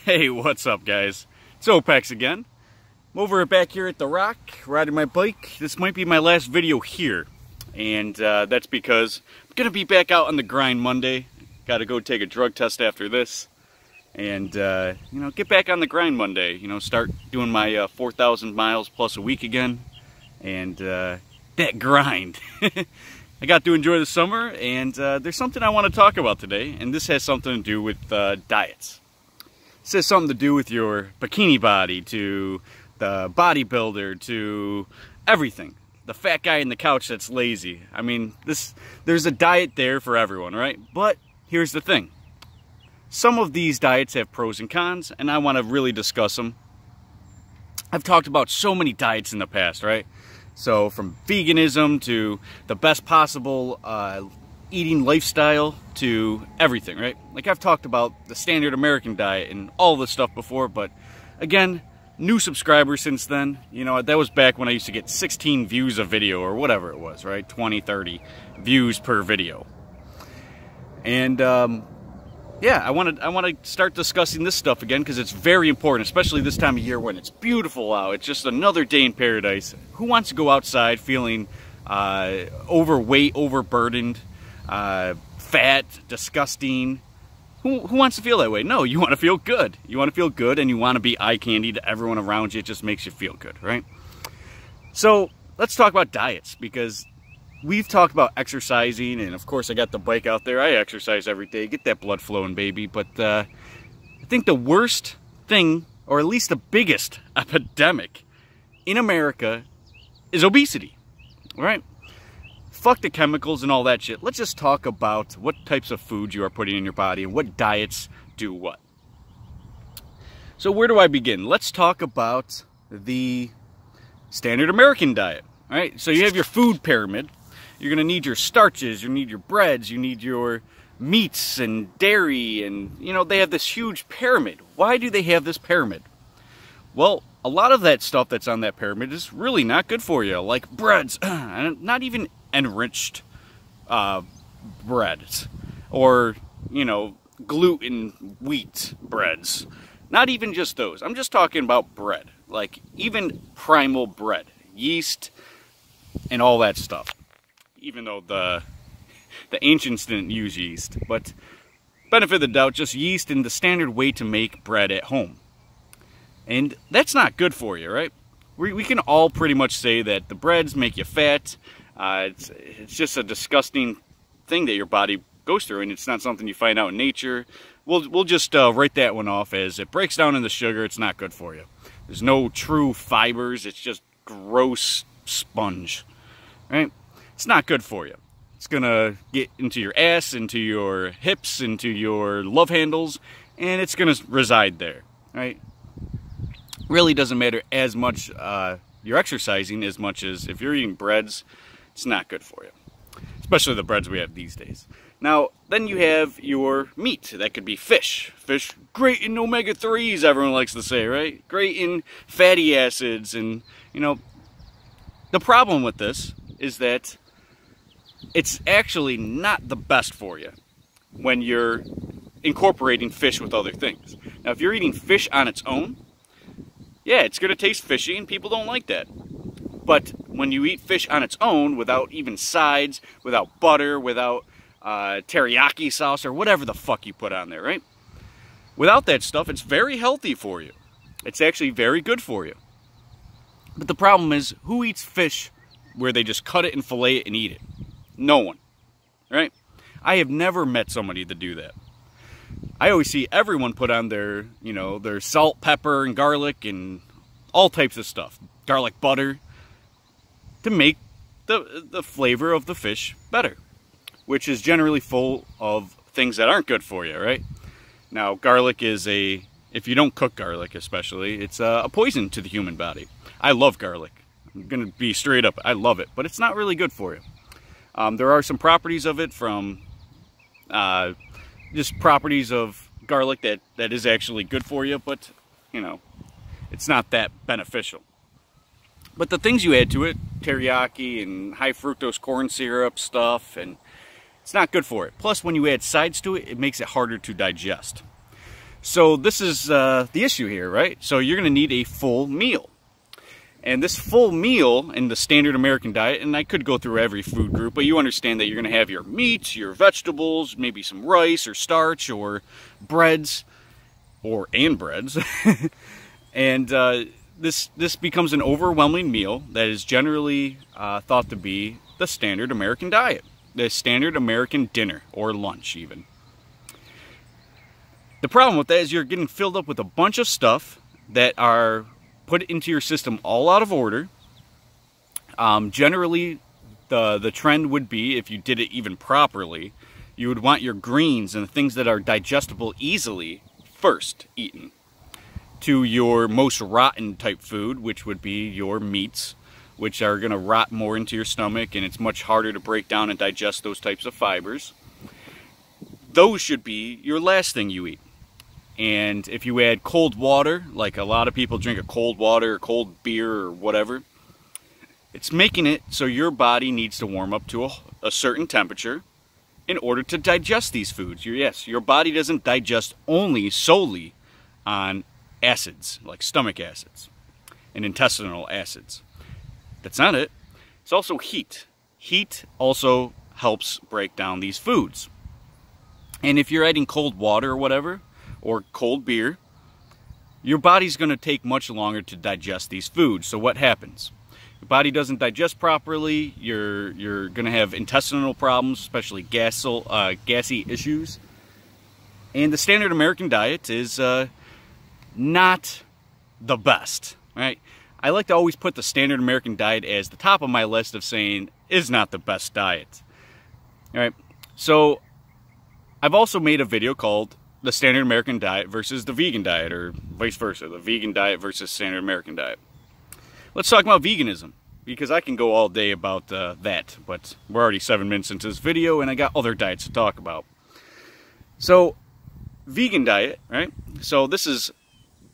Hey, what's up, guys? It's Opex again. I'm over back here at the Rock, riding my bike. This might be my last video here, and that's because I'm going to be back out on the grind Monday. Got to go take a drug test after this, and, get back on the grind Monday. Start doing my 4,000 miles plus a week again, and that grind. I got to enjoy the summer, and there's something I want to talk about today, and this has something to do with diets. This has something to do with your bikini body, to the bodybuilder, to everything. The fat guy in the couch that's lazy. I mean, there's a diet there for everyone, right? But here's the thing. Some of these diets have pros and cons, and I want to really discuss them. I've talked about so many diets in the past, right? So from veganism to the best possible eating lifestyle to everything, right? Like I've talked about the standard American diet and all this stuff before, but again, new subscribers since then. That was back when I used to get 16 views a video or whatever it was, right? 20, 30 views per video. And yeah, I want to start discussing this stuff again because it's very important, especially this time of year when it's beautiful out. It's just another day in paradise. Who wants to go outside feeling overweight, overburdened, fat, disgusting? Who wants to feel that way? No, you want to feel good. You want to feel good, and you want to be eye candy to everyone around you. It just makes you feel good, right? So let's talk about diets, because we've talked about exercising, and of course I got the bike out there. I exercise every day, get that blood flowing, baby. But I think the worst thing, or at least the biggest epidemic in America, is obesity, right? Fuck the chemicals and all that shit. Let's just talk about what types of foods you are putting in your body and what diets do what. So where do I begin? Let's talk about the standard American diet. All right, so you have your food pyramid. You're going to need your starches, you need your breads, you need your meats and dairy, and they have this huge pyramid. Why do they have this pyramid? Well, a lot of that stuff that's on that pyramid is really not good for you, like breads, not even enriched breads, or gluten wheat breads. Not even just those. I'm just talking about bread, like even primal bread, yeast, and all that stuff. Even though the ancients didn't use yeast, but benefit of the doubt, just yeast and the standard way to make bread at home. And that's not good for you, right? We can all pretty much say that the breads make you fat. It's just a disgusting thing that your body goes through, and it's not something you find out in nature. We'll just write that one off as it breaks down into sugar. It's not good for you. There's no true fibers. It's just gross sponge, right? It's not good for you. It's gonna get into your ass, into your hips, into your love handles, and it's gonna reside there, right? Really doesn't matter as much you're exercising as much as if you're eating breads. It's not good for you, especially the breads we have these days. Now, then you have your meat. That could be fish. Fish, great in omega-3s, everyone likes to say, right? Great in fatty acids, and the problem with this is that it's actually not the best for you when you're incorporating fish with other things. Now, if you're eating fish on its own, yeah, it's going to taste fishy, and people don't like that. But when you eat fish on its own, without even sides, without butter, without teriyaki sauce, or whatever the fuck you put on there, right? Without that stuff, it's very healthy for you. It's actually very good for you. But the problem is, who eats fish where they just cut it and fillet it and eat it? No one, right? I have never met somebody to do that. I always see everyone put on their, their salt, pepper, and garlic, and all types of stuff. Garlic butter, to make the flavor of the fish better, which is generally full of things that aren't good for you, right? Now, garlic is if you don't cook garlic especially, it's a poison to the human body. I love garlic. I'm going to be straight up. I love it, but it's not really good for you. There are some properties of it from just properties of garlic that is actually good for you, but it's not that beneficial. But the things you add to it, teriyaki and high fructose corn syrup stuff, and it's not good for it. Plus, when you add sides to it, it makes it harder to digest. So this is the issue here, right? So you're going to need a full meal. And this full meal in the standard American diet, and I could go through every food group, but you understand that you're going to have your meats, your vegetables, maybe some rice or starch or breads, and breads. And this becomes an overwhelming meal that is generally thought to be the standard American diet, the standard American dinner or lunch even. The problem with that is you're getting filled up with a bunch of stuff that are put into your system all out of order. Generally, the trend would be, if you did it even properly, you would want your greens and the things that are digestible easily first eaten, to your most rotten type food, which would be your meats, which are going to rot more into your stomach, and it's much harder to break down and digest those types of fibers. Those should be your last thing you eat. And if you add cold water, like a lot of people drink a cold water or cold beer or whatever, it's making it so your body needs to warm up to a certain temperature in order to digest these foods. Yes, your body doesn't digest only solely on acids, like stomach acids and intestinal acids. That's not it. It's also heat. Heat also helps break down these foods. And if you're adding cold water or whatever, or cold beer, your body's going to take much longer to digest these foods. So what happens? Your body doesn't digest properly, you're going to have intestinal problems, especially gassy issues. And the standard American diet is not the best, right? I like to always put the standard American diet as the top of my list of saying is not the best diet. All right, so I've also made a video called the standard American diet versus the vegan diet, or vice versa, the vegan diet versus standard American diet. Let's talk about veganism, because I can go all day about that, but we're already 7 minutes into this video and I got other diets to talk about. So, vegan diet, right? So this is,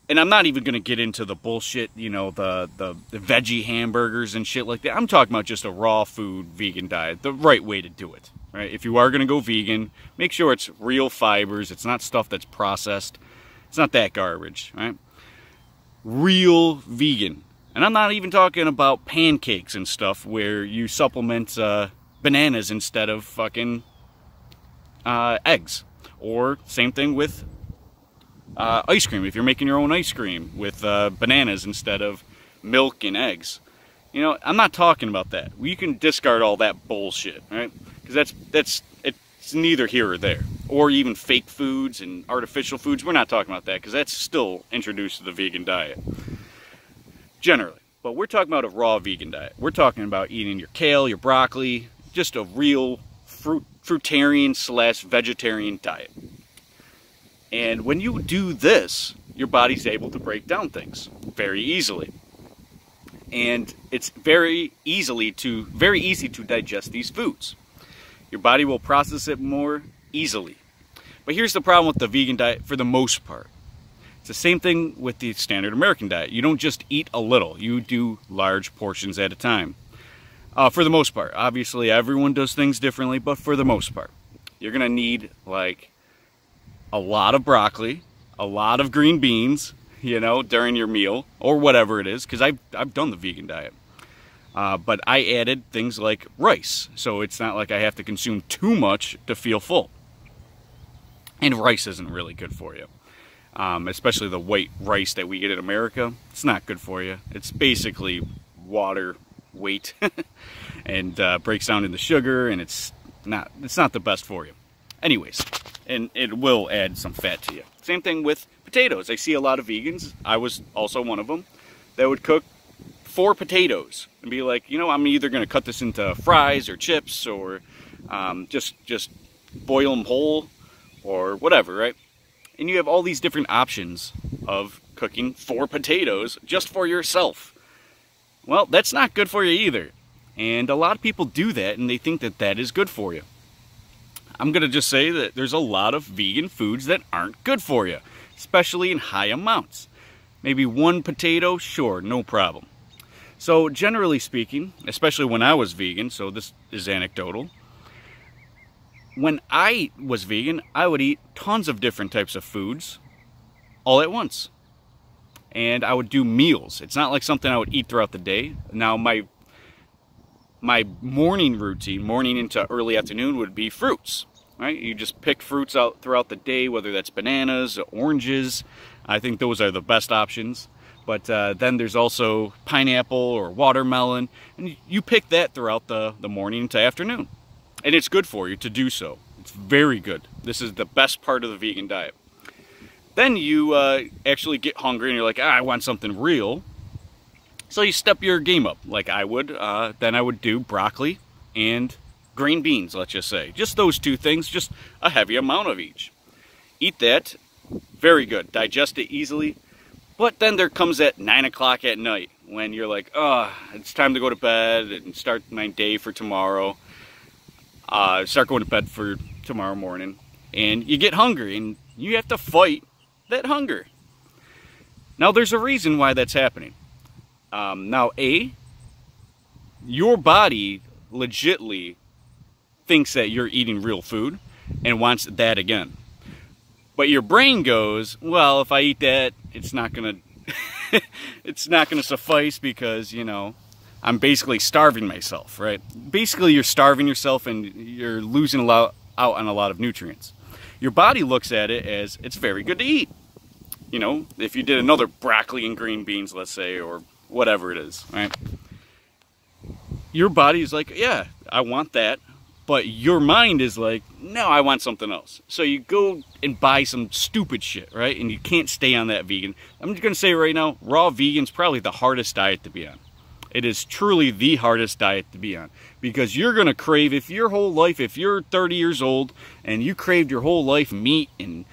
and I'm not even going to get into the bullshit, you know, the veggie hamburgers and shit like that. I'm talking about just a raw food vegan diet, the right way to do it. Right? If you are going to go vegan, make sure it's real fibers. It's not stuff that's processed. It's not that garbage, right? Real vegan. And I'm not even talking about pancakes and stuff where you supplement bananas instead of fucking eggs. Or same thing with ice cream. If you're making your own ice cream with bananas instead of milk and eggs. You know, I'm not talking about that. You can discard all that bullshit, right? Because it's neither here or there. Or even fake foods and artificial foods. We're not talking about that because that's still introduced to the vegan diet. Generally. But we're talking about a raw vegan diet. We're talking about eating your kale, your broccoli, just a real fruitarian / vegetarian diet. And when you do this, your body's able to break down things very easily. And it's very easy to digest these foods. Your body will process it more easily. But here's the problem with the vegan diet for the most part. It's the same thing with the standard American diet. You don't just eat a little. You do large portions at a time. For the most part. Obviously, everyone does things differently, but for the most part. You're going to need, like, a lot of broccoli, a lot of green beans, you know, during your meal, or whatever it is, because I've done the vegan diet. But I added things like rice, so it's not like I have to consume too much to feel full. And rice isn't really good for you. Especially the white rice that we get in America. It's not good for you. It's basically water weight and breaks down into sugar, and it's not the best for you. Anyways, and it will add some fat to you. Same thing with potatoes. I see a lot of vegans, I was also one of them, that would cook 4 potatoes and be like, you know, I'm either going to cut this into fries or chips or just boil them whole or whatever, right? And you have all these different options of cooking 4 potatoes just for yourself. Well, that's not good for you either. And a lot of people do that and they think that that is good for you. I'm going to just say that there's a lot of vegan foods that aren't good for you, especially in high amounts. Maybe 1 potato, sure, no problem. So generally speaking, especially when I was vegan, so this is anecdotal, when I was vegan, I would eat tons of different types of foods all at once. And I would do meals. It's not like something I would eat throughout the day. Now my morning routine, morning into early afternoon, would be fruits. Right? You just pick fruits out throughout the day, whether that's bananas, oranges. I think those are the best options. But then there's also pineapple or watermelon, and you pick that throughout the morning to afternoon. And it's good for you to do so. It's very good. This is the best part of the vegan diet. Then you actually get hungry and you're like, I want something real. So you step your game up like I would. Then I would do broccoli and green beans, let's just say. Just those two things, just a heavy amount of each. Eat that. Very good. Digest it easily. But then there comes at 9 o'clock at night when you're like, oh, it's time to go to bed and start my day for tomorrow. Start going to bed for tomorrow morning. And you get hungry and you have to fight that hunger. Now there's a reason why that's happening. Now your body legitly thinks that you're eating real food and wants that again. But your brain goes, well, if I eat that, it's not gonna it's not gonna suffice because, you know, I'm basically starving myself, right? Basically you're starving yourself and you're losing out on a lot of nutrients. Your body looks at it as it's very good to eat. You know, if you did another broccoli and green beans, let's say, or whatever it is, right? Your body's like, yeah, I want that. But your mind is like, no, I want something else. So you go and buy some stupid shit, right? And you can't stay on that vegan. I'm just going to say right now, raw vegan's probably the hardest diet to be on. It is truly the hardest diet to be on. Because you're going to crave, if your whole life, if you're 30 years old and you craved your whole life meat and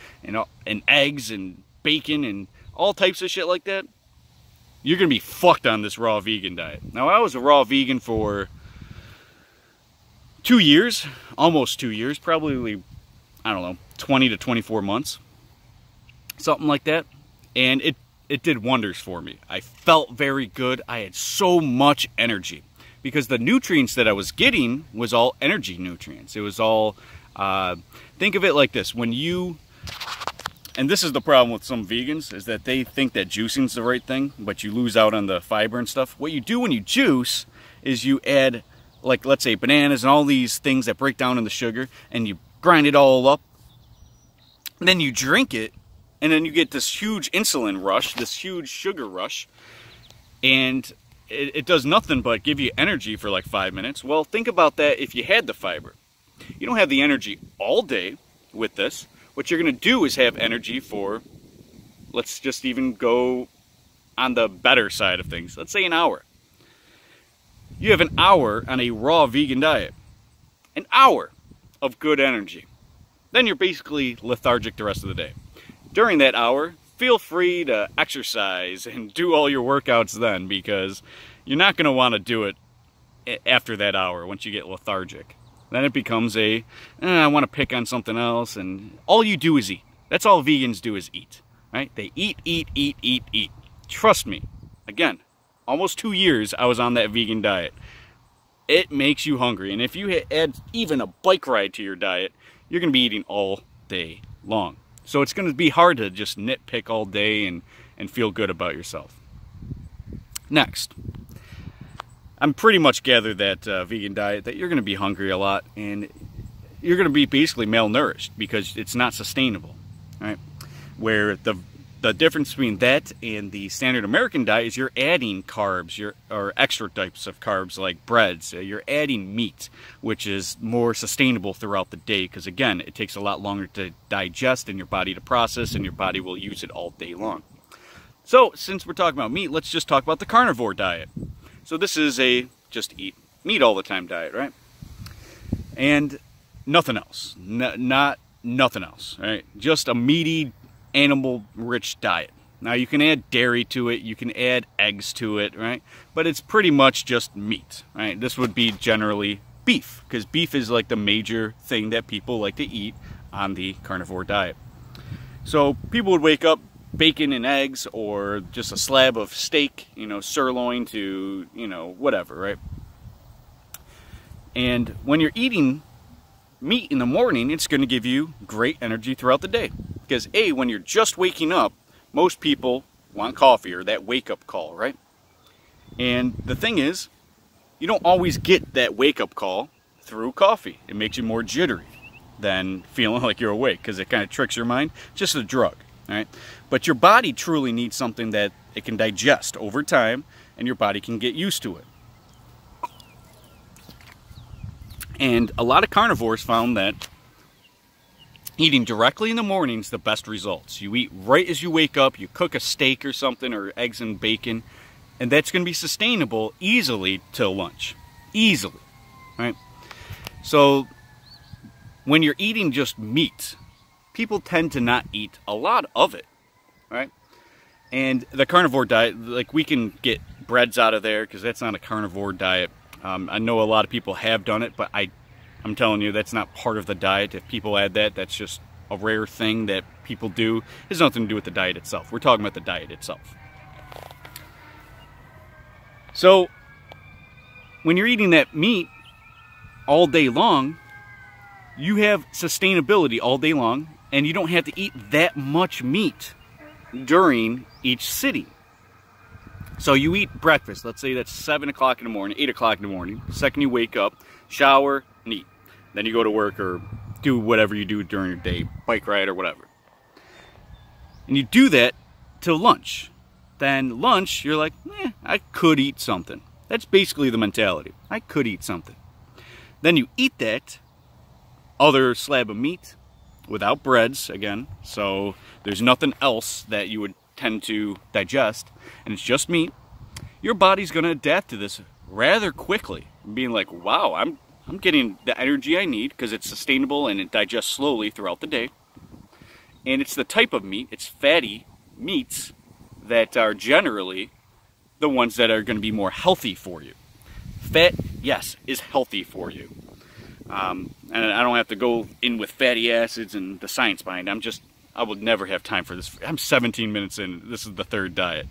eggs and bacon and all types of shit like that, you're going to be fucked on this raw vegan diet. Now, I was a raw vegan for 2 years, almost 2 years, probably, I don't know, 20 to 24 months, something like that. And it did wonders for me. I felt very good. I had so much energy because the nutrients that I was getting was all energy nutrients. It was all, think of it like this. When you, and this is the problem with some vegans, is that they think that juicing's the right thing, but you lose out on the fiber and stuff. What you do when you juice is you add, like, let's say bananas and all these things that break down into sugar, and you grind it all up, and then you drink it, and then you get this huge insulin rush, this huge sugar rush, and it does nothing but give you energy for like 5 minutes. Well, think about that if you had the fiber. You don't have the energy all day with this. What you're going to do is have energy for, let's just even go on the better side of things, let's say an hour. You have an hour on a raw vegan diet. An hour of good energy. Then you're basically lethargic the rest of the day. During that hour, feel free to exercise and do all your workouts then, because you're not going to want to do it after that hour once you get lethargic. Then it becomes I want to pick on something else, and all you do is eat. That's all vegans do is eat, right? They eat, eat, eat, eat, eat. Trust me. Again, almost 2 years I was on that vegan diet. It makes you hungry, and if you add even a bike ride to your diet, you're going to be eating all day long. So it's going to be hard to just nitpick all day and feel good about yourself. Next, I'm pretty much gathered that vegan diet that you're going to be hungry a lot, and you're going to be basically malnourished because it's not sustainable, right? Where the difference between that and the standard American diet is you're adding carbs, or extra types of carbs like breads. You're adding meat, which is more sustainable throughout the day because, again, it takes a lot longer to digest and your body to process, and your body will use it all day long. So, since we're talking about meat, let's just talk about the carnivore diet. So this is a just eat meat all the time diet, right? And nothing else. Not nothing else, right? Just a meaty, animal-rich diet. Now you can add dairy to it, you can add eggs to it, right? But it's pretty much just meat, right? This would be generally beef, because beef is like the major thing that people like to eat on the carnivore diet. So people would wake up, bacon and eggs, or just a slab of steak, you know, sirloin to, you know, whatever, right? And when you're eating meat in the morning, it's going to give you great energy throughout the day. Because A, when you're just waking up, Most people want coffee or that wake-up call, right? And the thing is, you don't always get that wake-up call through coffee. It makes you more jittery than feeling like you're awake because it kind of tricks your mind. Just a drug, right? But your body truly needs something that it can digest over time and your body can get used to it. And a lot of carnivores found that eating directly in the morning is the best results. You eat right as you wake up, you cook a steak or something, or eggs and bacon, and that's going to be sustainable easily till lunch. Easily, right? So when you're eating just meat, people tend to not eat a lot of it, right? And the carnivore diet, like, we can get breads out of there because that's not a carnivore diet. I know a lot of people have done it, but I'm telling you, that's not part of the diet. If people add that, that's just a rare thing that people do. It has nothing to do with the diet itself. We're talking about the diet itself. So when you're eating that meat all day long, you have sustainability all day long, and you don't have to eat that much meat during each sitting. So you eat breakfast, let's say that's 7 o'clock in the morning, 8 o'clock in the morning. The second you wake up, shower and eat. Then you go to work or do whatever you do during your day, bike ride or whatever. And you do that till lunch. Then lunch, you're like, I could eat something. That's basically the mentality. I could eat something. Then you eat that other slab of meat without breads, again. So there's nothing else that you would tend to digest, and it's just meat. Your body's going to adapt to this rather quickly, being like, wow, I'm getting the energy I need because it's sustainable and it digests slowly throughout the day. And it's the type of meat, it's fatty meats that are generally the ones that are going to be more healthy for you. Fat, yes, is healthy for you. And I don't have to go in with fatty acids and the science behind it. I would never have time for this. I'm 17 minutes in. This is the third diet.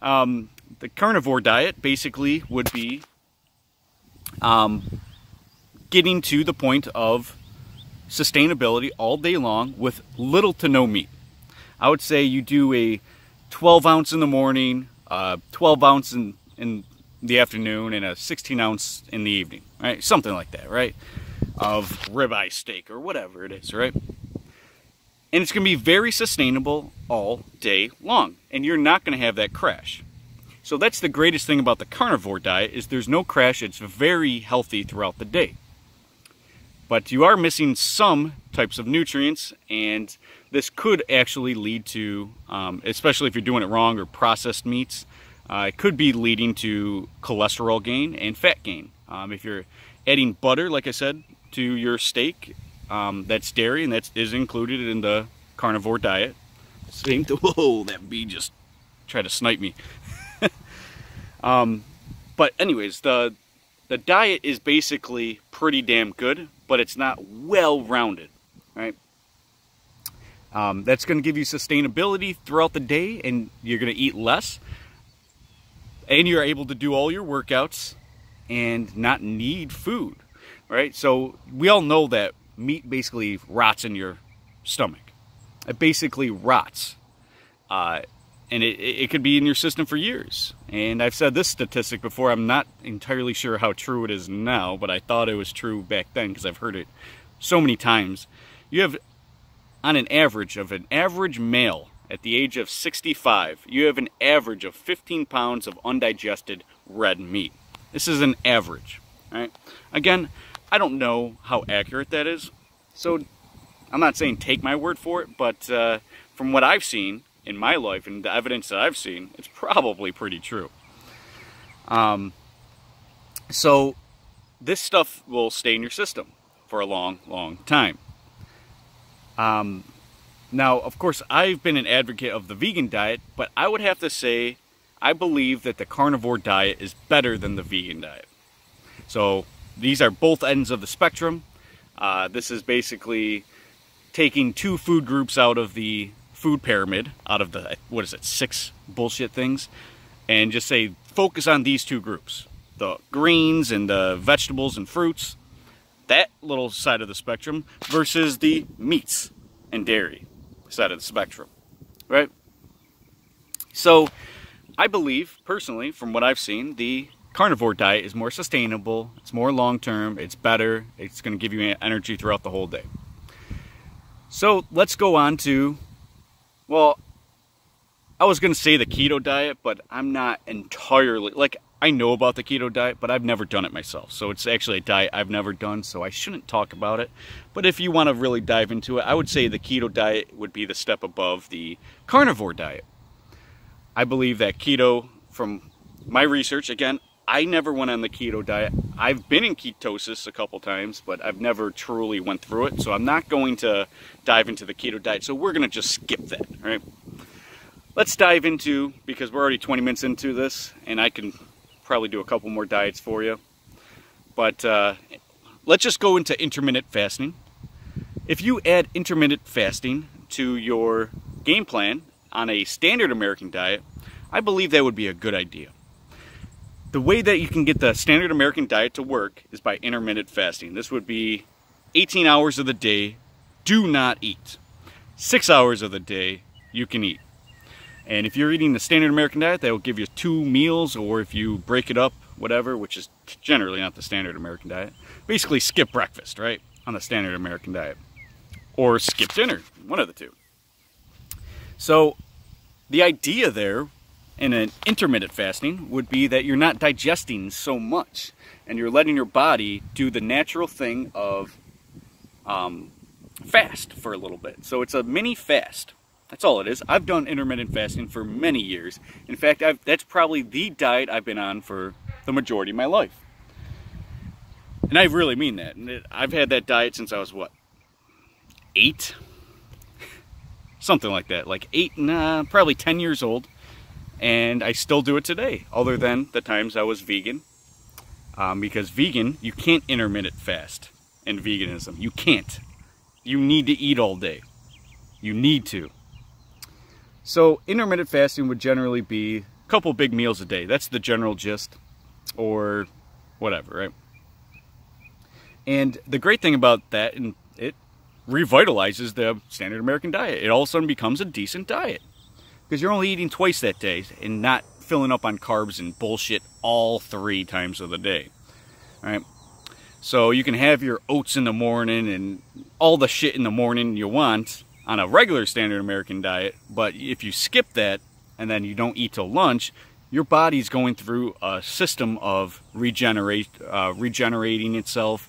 The carnivore diet basically would be getting to the point of sustainability all day long with little to no meat. I would say you do a 12 ounce in the morning, 12 ounce in the afternoon, and a 16 ounce in the evening, right? Something like that, right? Of ribeye steak or whatever it is, right? And it's going to be very sustainable all day long. And you're not going to have that crash. So that's the greatest thing about the carnivore diet, is there's no crash. It's very healthy throughout the day. But you are missing some types of nutrients, and this could actually lead to, especially if you're doing it wrong, or processed meats, it could be leading to cholesterol gain and fat gain. If you're adding butter, like I said, to your steak, that's dairy, and that is included in the carnivore diet. Same to, whoa, that bee just tried to snipe me. But anyways, the diet is basically pretty damn good, but it's not well-rounded, right? That's going to give you sustainability throughout the day, and you're going to eat less, and you're able to do all your workouts and not need food, right? So we all know that meat basically rots in your stomach. It basically rots. And it could be in your system for years. And I've said this statistic before. I'm not entirely sure how true it is now, but I thought it was true back then because I've heard it so many times. You have, on an average of an average male at the age of 65, you have an average of 15 pounds of undigested red meat. This is an average, right? Again, I don't know how accurate that is, so I'm not saying take my word for it, but from what I've seen in my life and the evidence that I've seen, it's probably pretty true. So this stuff will stay in your system for a long, long time. Now, of course, I've been an advocate of the vegan diet, but I would have to say I believe that the carnivore diet is better than the vegan diet. So these are both ends of the spectrum. This is basically taking two food groups out of the food pyramid, out of the, 6 bullshit things, and just say focus on these two groups, the greens and the vegetables and fruits, that little side of the spectrum, versus the meats and dairy side of the spectrum. right? So I believe, personally, from what I've seen, the carnivore diet is more sustainable, it's more long-term, it's better, it's going to give you energy throughout the whole day. So let's go on to, well, I was going to say the keto diet, but I'm not entirely, like, I know about the keto diet, but I've never done it myself. So it's actually a diet I've never done, so I shouldn't talk about it. But if you want to really dive into it, I would say the keto diet would be the step above the carnivore diet. I believe that keto, from my research, again, I never went on the keto diet. I've been in ketosis a couple times, but I've never truly went through it. So I'm not going to dive into the keto diet. So we're going to just skip that, right? Let's dive into, because we're already 20 minutes into this, and I can probably do a couple more diets for you. But let's just go into intermittent fasting. If you add intermittent fasting to your game plan on a standard American diet, I believe that would be a good idea. The way that you can get the standard American diet to work is by intermittent fasting. This would be 18 hours of the day, do not eat. 6 hours of the day, you can eat. And if you're eating the standard American diet, that will give you 2 meals, or if you break it up, whatever, which is generally not the standard American diet. Basically skip breakfast, right, on the standard American diet. Or skip dinner, one of the two. So the idea there in an intermittent fasting would be that you're not digesting so much, and you're letting your body do the natural thing of fast for a little bit. So it's a mini fast. That's all it is. I've done intermittent fasting for many years. In fact, that's probably the diet I've been on for the majority of my life. And I really mean that. I've had that diet since I was, what, 8? Something like that. Like 8, probably 10 years old. And I still do it today, other than the times I was vegan. Because vegan, you can't intermittent fast in veganism. You can't. You need to eat all day. You need to. So intermittent fasting would generally be a couple big meals a day. That's the general gist, or whatever, right? And the great thing about that, and it revitalizes the standard American diet. It all of a sudden becomes a decent diet, because you're only eating twice that day and not filling up on carbs and bullshit all 3 times of the day, right? So you can have your oats in the morning and all the shit in the morning you want on a regular standard American diet, but if you skip that and then you don't eat till lunch, your body's going through a system of regenerating itself,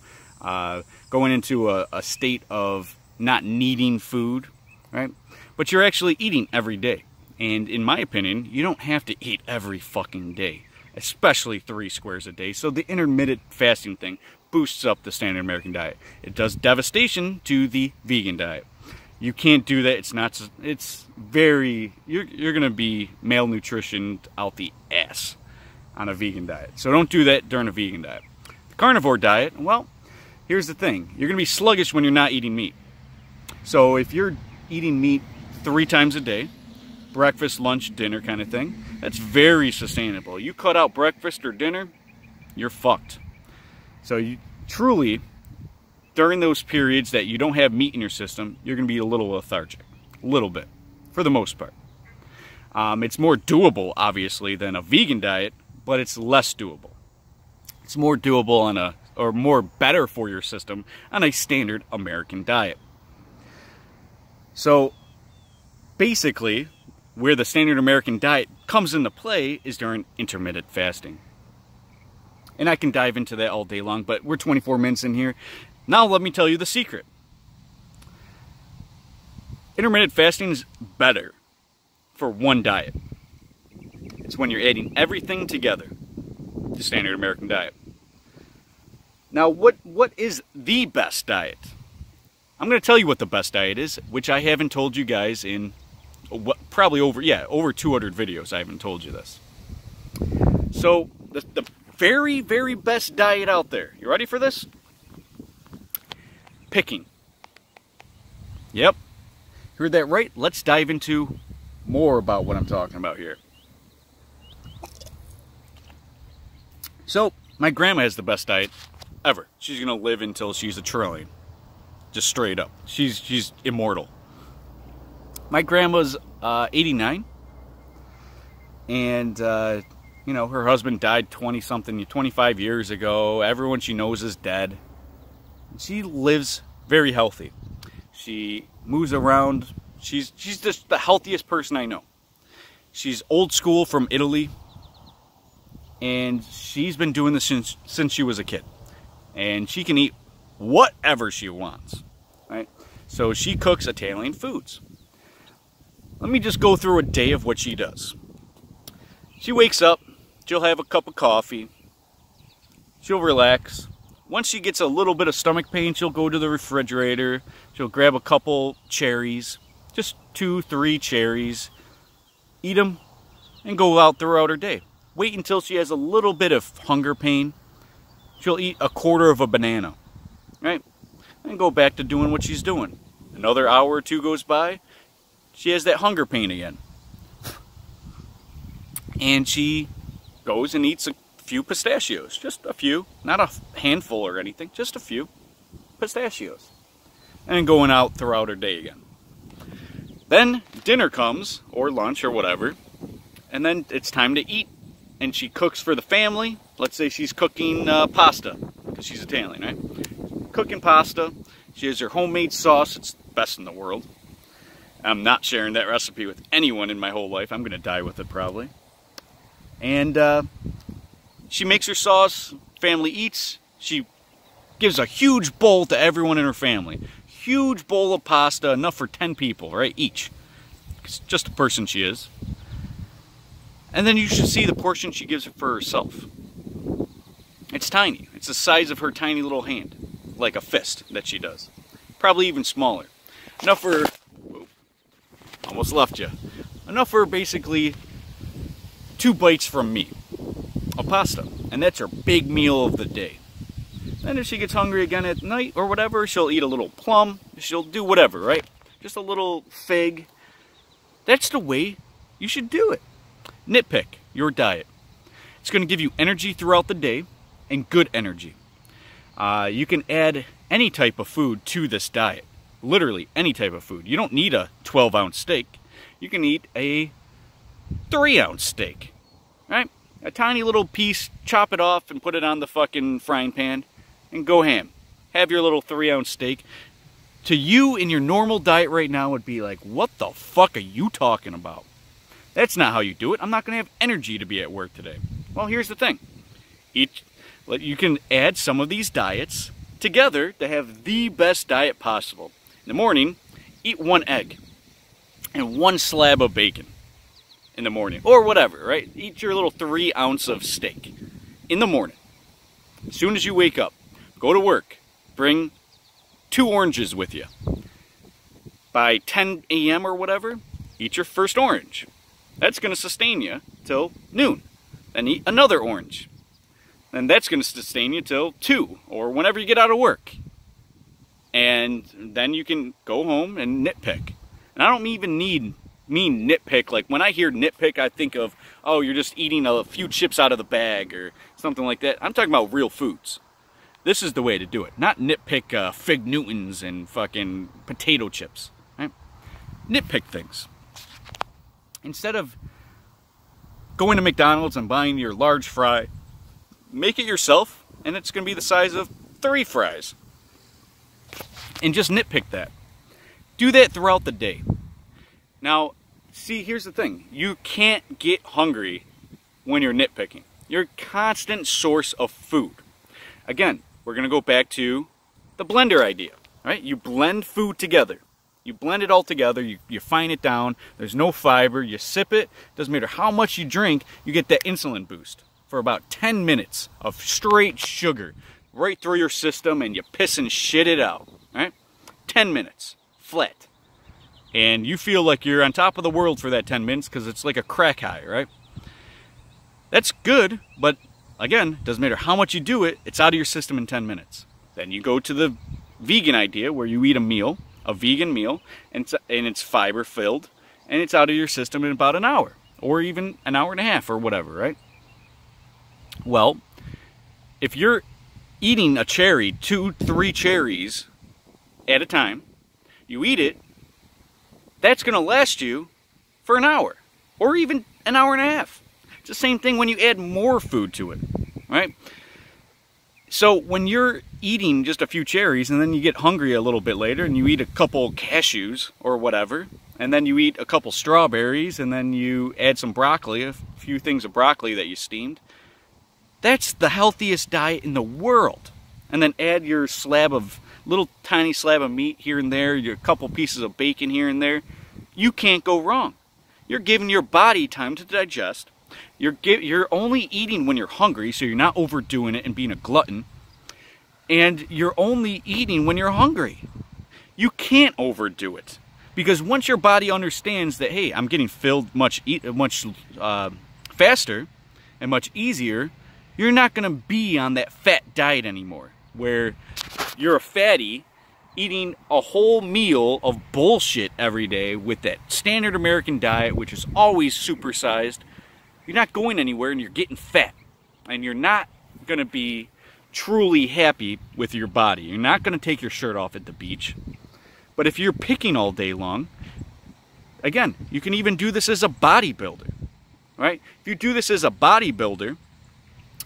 going into a state of not needing food, right? But you're actually eating every day. And in my opinion, you don't have to eat every fucking day, especially 3 squares a day. So the intermittent fasting thing boosts up the standard American diet. It does devastation to the vegan diet. You can't do that. It's very, you're going to be malnutritioned out the ass on a vegan diet. So don't do that during a vegan diet. The carnivore diet, well, here's the thing. You're going to be sluggish when you're not eating meat. So if you're eating meat 3 times a day, breakfast, lunch, dinner kind of thing, that's very sustainable. You cut out breakfast or dinner, you're fucked. So you truly, during those periods that you don't have meat in your system, you're going to be a little lethargic. A little bit, for the most part. It's more doable, obviously, than a vegan diet, but it's less doable. It's more doable on or more better for your system on a standard American diet. So, basically, where the standard American diet comes into play is during intermittent fasting. And I can dive into that all day long, but we're 24 minutes in here. Now let me tell you the secret. Intermittent fasting is better for one diet. It's when you're adding everything together, the standard American diet. Now, what is the best diet? I'm going to tell you what the best diet is, which I haven't told you guys in probably over 200 videos. I haven't told you this. So, the very, very best diet out there. You ready for this? Picking. Yep. Heard that right? Let's dive into more about what I'm talking about here. So, my grandma has the best diet ever. She's going to live until she's a trillion. Just straight up. She's immortal. My grandma's 89, and you know, her husband died 25 years ago. Everyone she knows is dead. She lives very healthy. She moves around. She's just the healthiest person I know. She's old school from Italy, and she's been doing this since she was a kid. And she can eat whatever she wants, right? So she cooks Italian foods. Let me just go through a day of what she does. She wakes up, she'll have a cup of coffee, she'll relax. Once she gets a little bit of stomach pain, she'll go to the refrigerator, she'll grab a couple cherries, just 2-3 cherries, eat them, and go out throughout her day. Wait until she has a little bit of hunger pain, she'll eat a quarter of a banana, right? And go back to doing what she's doing. Another hour or two goes by, she has that hunger pain again. And she goes and eats a few pistachios, just a few, not a handful or anything, just a few pistachios. And going out throughout her day again. Then dinner comes, or lunch or whatever, and then it's time to eat. And she cooks for the family. Let's say she's cooking pasta, because she's Italian, right? Cooking pasta. She has her homemade sauce. It's the best in the world. I'm not sharing that recipe with anyone in my whole life. I'm going to die with it probably. And she makes her sauce. Family eats. She gives a huge bowl to everyone in her family. Huge bowl of pasta, enough for 10 people, right? Each. It's just a person she is. And then you should see the portion she gives for herself. It's tiny. It's the size of her tiny little hand. Like a fist that she does. Probably even smaller. Enough for... Whoa, almost left you. Enough for basically 2 bites from me of pasta. And that's her big meal of the day. Then if she gets hungry again at night or whatever, she'll eat a little plum. She'll do whatever, right? Just a little fig. That's the way you should do it. Nitpick your diet. It's going to give you energy throughout the day and good energy. You can add any type of food to this diet. Literally any type of food. You don't need a 12-ounce steak. You can eat a 3-ounce steak, right? A tiny little piece, chop it off and put it on the fucking frying pan and go ham. Have your little 3-ounce steak. To you in your normal diet right now would be like, what the fuck are you talking about? That's not how you do it. I'm not going to have energy to be at work today. Well, here's the thing. You can add some of these diets together to have the best diet possible. In the morning, eat 1 egg and 1 slab of bacon in the morning. Or whatever, right? Eat your little 3 ounce of steak in the morning. As soon as you wake up, go to work. Bring 2 oranges with you. By 10 a.m. or whatever, eat your first orange. That's going to sustain you till noon. Then eat another orange. And that's going to sustain you till 2 or whenever you get out of work. And then you can go home and nitpick. And I don't even mean nitpick. Like when I hear nitpick, I think of, oh, you're just eating a few chips out of the bag or something like that. I'm talking about real foods. This is the way to do it. Not nitpick Fig Newtons and fucking potato chips. Right? Nitpick things. Instead of going to McDonald's and buying your large fry, make it yourself, and it's going to be the size of 3 fries. And just nitpick that. Do that throughout the day. Now, see, here's the thing. You can't get hungry when you're nitpicking. You're a constant source of food. Again, we're going to go back to the blender idea. Right? You blend food together. You blend it all together, you fine it down, there's no fiber, you sip it, doesn't matter how much you drink, you get that insulin boost for about 10 minutes of straight sugar right through your system and you piss and shit it out, right? 10 minutes, flat. And you feel like you're on top of the world for that 10 minutes because it's like a crack high, right? That's good, but again, doesn't matter how much you do it, it's out of your system in 10 minutes. Then you go to the vegan idea where you eat a vegan meal, and it's fiber filled, and it's out of your system in about an hour, or even an hour and a half, or whatever, right? Well, if you're eating a cherry, 2-3 cherries at a time, you eat it, that's going to last you for an hour or even an hour and a half. It's the same thing when you add more food to it, right? So when you're eating just a few cherries and then you get hungry a little bit later and you eat a couple cashews or whatever, and then you eat a couple strawberries and then you add some broccoli, a few things of broccoli that you steamed, that's the healthiest diet in the world. And then add your little tiny slab of meat here and there, your couple pieces of bacon here and there. You can't go wrong. You're giving your body time to digest. You're only eating when you're hungry, so you're not overdoing it and being a glutton. And you're only eating when you're hungry. You can't overdo it. Because once your body understands that, hey, I'm getting filled much faster and much easier, you're not going to be on that fat diet anymore, where you're a fatty eating a whole meal of bullshit every day with that standard American diet, which is always supersized. You're not going anywhere and you're getting fat. And you're not going to be truly happy with your body. You're not going to take your shirt off at the beach. But if you're picking all day long, again, you can even do this as a bodybuilder, right? If you do this as a bodybuilder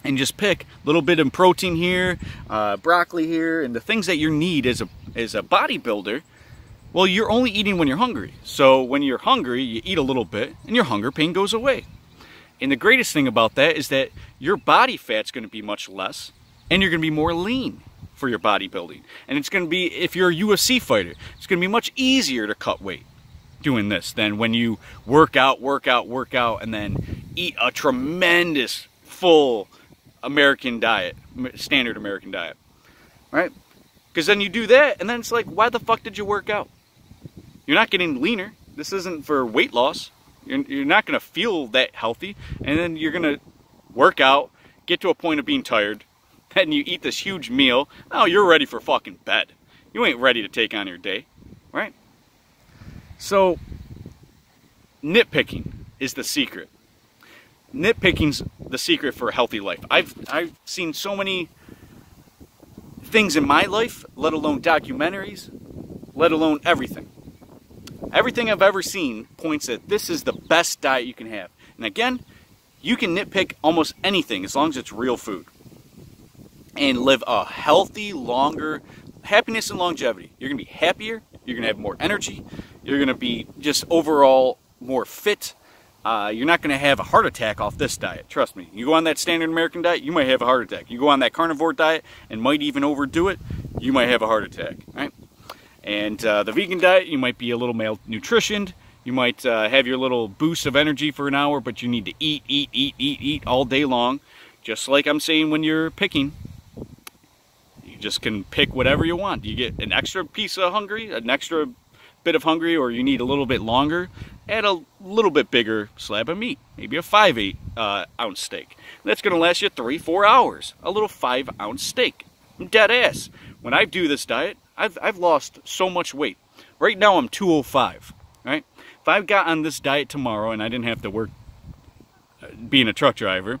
and just pick a little bit of protein here, broccoli here, and the things that you need as a bodybuilder, well, you're only eating when you're hungry. So when you're hungry, you eat a little bit and your hunger pain goes away. And the greatest thing about that is that your body fat's going to be much less and you're going to be more lean for your bodybuilding. And it's going to be, if you're a UFC fighter, it's going to be much easier to cut weight doing this than when you work out, and then eat a tremendous full American diet, standard American diet, right? Because then you do that and then it's like, why the fuck did you work out? You're not getting leaner. This isn't for weight loss. You're not going to feel that healthy, and then you're going to work out, get to a point of being tired, then you eat this huge meal. Oh, you're ready for fucking bed. You ain't ready to take on your day, right? So, nitpicking is the secret. Nitpicking's the secret for a healthy life. I've seen so many things in my life, let alone documentaries, let alone everything. Everything I've ever seen points that this is the best diet you can have. And again, you can nitpick almost anything as long as it's real food. And live a healthy, longer, happiness and longevity. You're going to be happier, you're going to have more energy, you're going to be just overall more fit. You're not going to have a heart attack off this diet, trust me. You go on that standard American diet, you might have a heart attack. You go on that carnivore diet and might even overdo it, you might have a heart attack, right? And the vegan diet, you might be a little malnutritioned. You might have your little boost of energy for an hour, but you need to eat all day long. Just like I'm saying when you're picking. You just can pick whatever you want. You get an extra piece of hungry, an extra bit of hungry, or you need a little bit longer, add a little bit bigger slab of meat. Maybe a 5/8 ounce steak. That's going to last you 3-4 hours. A little 5-ounce steak. I'm dead ass. When I do this diet, I've lost so much weight. Right now I'm 205, right? If I got on this diet tomorrow and I didn't have to work being a truck driver,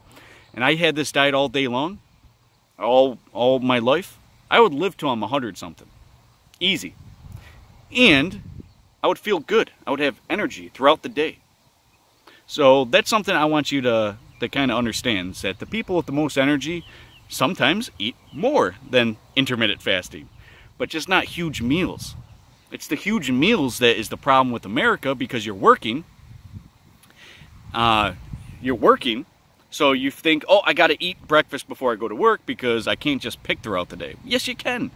and I had this diet all day long, all my life, I would live till I'm 100 something. Easy. And I would feel good. I would have energy throughout the day. So that's something I want you to kind of understand, is that the people with the most energy sometimes eat more than intermittent fasting, but just not huge meals. It's the huge meals that is the problem with America, because you're working. So you think, oh, I got to eat breakfast before I go to work because I can't just pick throughout the day. Yes, you can.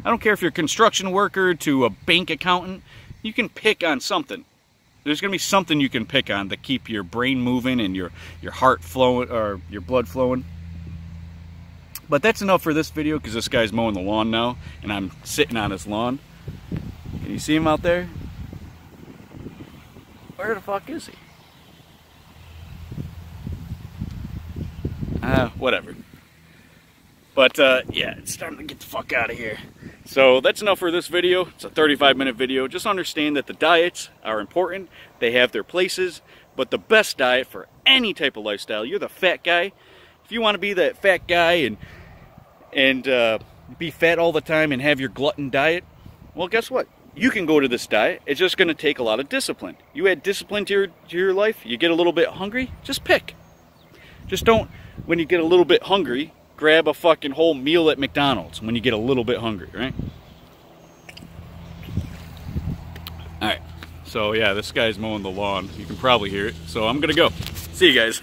I don't care if you're a construction worker to a bank accountant. You can pick on something. There's going to be something you can pick on to keep your brain moving and your heart flowing, or your blood flowing. But that's enough for this video, because this guy's mowing the lawn now, and I'm sitting on his lawn. Can you see him out there? Where the fuck is he? Whatever. But, yeah, it's time to get the fuck out of here. So, that's enough for this video. It's a 35-minute video. Just understand that the diets are important. They have their places. But the best diet for any type of lifestyle, you're the fat guy. If you want to be that fat guy and be fat all the time and have your glutton diet, well, guess what? you can go to this diet. It's just going to take a lot of discipline. You add discipline to your life, you get a little bit hungry, just pick. Just don't, when you get a little bit hungry, grab a fucking whole meal at McDonald's when you get a little bit hungry, right? Alright, so yeah, this guy's mowing the lawn. You can probably hear it. So I'm going to go. See you guys.